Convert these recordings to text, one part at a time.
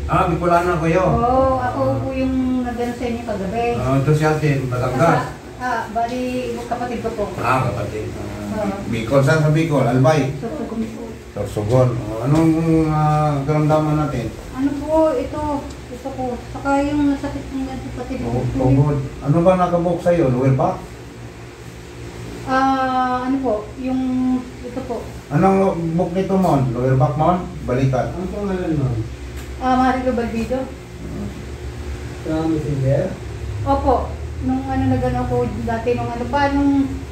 Ah, Bicolana ko yun. Oo, ako po yung nagano sa inyo kagabi. Ito si ate, Batangas. Bali, kapatid ko po. Kapatid. Bicol, saan sa Bicol? Albay? Sorsogon po. Sorsogon. Anong karamdaman natin? Ano po, ito po. Saka yung nasakit ng kapatid ko. Tungod. Ano ba nakabuk sa'yo? Lower back? Ano po, yung ito po. Anong book nito mo? Lower back mo? Balikat. Ang pangalan mo? Marilo Balbido. Promise in there? Opo. Nung nagano ko dati, nung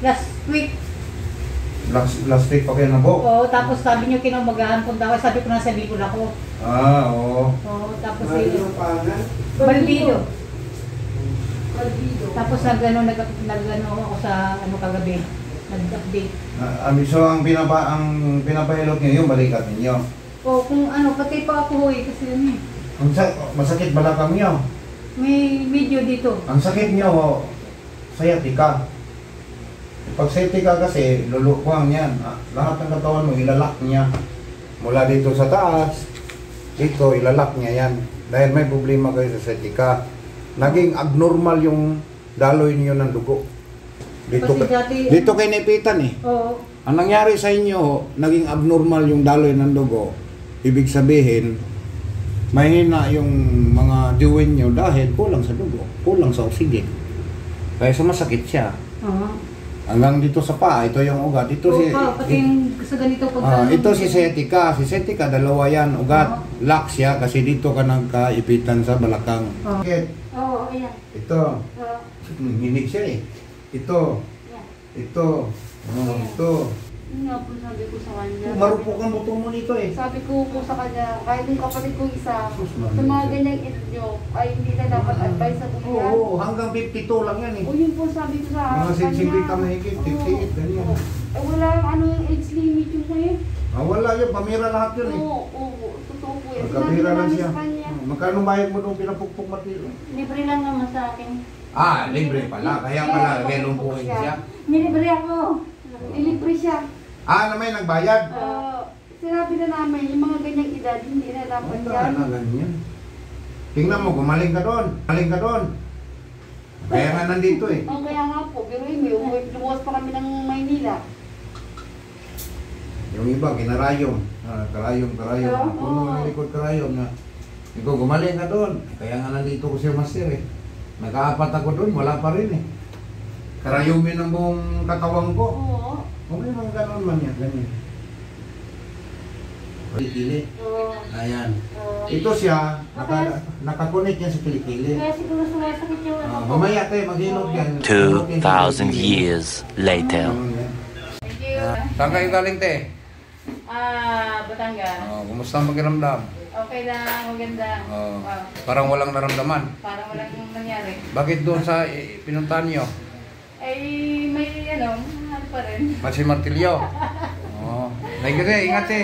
last week. Last week pa kayo na book? Oo, tapos sabi niyo kinamagahan punta ako. Sabi ko nasa Bicol ako. Oo. Oo, tapos Marilo pangalan? Balbido. Balbido. Tapos nagano ako sa kagabi. Nag-update. So ang pinapahilot niyo yung balikat ninyo? O kung pati pa ako kasi Masakit balakang niyo? may video dito. Ang sakit niyo, sciatica. Pag sciatica kasi, lulukwang yan. Lahat ng katawan mo, ilalak niya. Mula dito sa taas, dito, ilalak niya yan. Dahil may problema kayo sa sciatica. Naging abnormal yung daloy niyo ng dugo. Dito kay nipitan eh. Oo. Ang nangyari sa inyo, naging abnormal yung daloy ng dugo. Ibig sabihin, mahina yung mga diwin nyo dahil kulang sa dugo, kulang sa oxygen. Kaya sumasakit siya. Hanggang dito sa paa, ito yung ugat. Ito pati yung sa ganito ito si sciatica. Si sciatica, dalawa yan. Ugat, lock siya kasi dito ka nagkaipitan sa balakang. Oo, ayan. Ito. Hinig siya eh. Ito. Ito. Ito. Yun nga po sabi ko sa kanya. Marupok ang buto mo nito eh. Sabi ko po sa kanya, kahit yung kapatid ko isa, Sus, sa mga ganyang edad nyo, ay hindi na dapat advice sa kuya. Oo, hanggang 52 lang yan eh. O yun po sabi ko sa Mga kanya. 60 mahigit, 58, ganyan. Wala yung age limit yung kuya. Wala yun, pamira lahat yun eh. Oo, totoo po yan. Magkapira lang siya. Sa kanya. Magkano bayad mo nung pinapukpok matiro? Libre lang naman sa akin. Libre pala. Kaya pala, relumpuhin siya. Nilibre ako. Nilibre siya. Na may nagbayad? Sinabi na namin, yung mga ganyang edad, hindi na dapat yan. Na ganyan. Tingnan mo, gumaling ka doon. Gumaling ka doon. Kaya nga nandito eh. Kaya nga po, biruin mo, lumuwas pa kami ng Maynila. Yung iba, kinarayom. Karayom. Puno ng likod karayom na. Ikaw, gumaling ka doon. Kaya nga nandito ko siya master eh. Nag-aapat ako doon, wala pa rin eh. Karayomin ang buong katawan ko. Oo. Okay naman gano'n man yan, ganyan. Kilikili. Ayan. Ito siya, nakakonect yan sa kilikili. Kaya siguro sumasakit yung Mamaya tayo, maghilot yan. 2,000 years later. Thank you. Saan kayo galing, te? Batangas. Kumusta ang pakiramdam? Okay lang, maganda. Parang walang naramdaman. Parang walang nangyari. Bakit doon sa pinuntahan nyo? Ay, may ano pa rin. Masi Martilyo. Thank you, te. Ingat, te.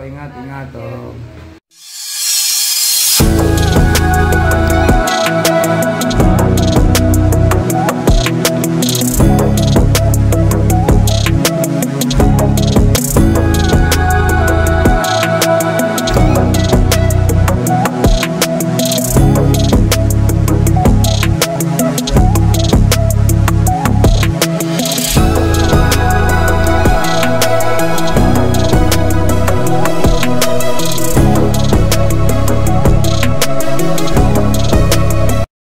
Ingat.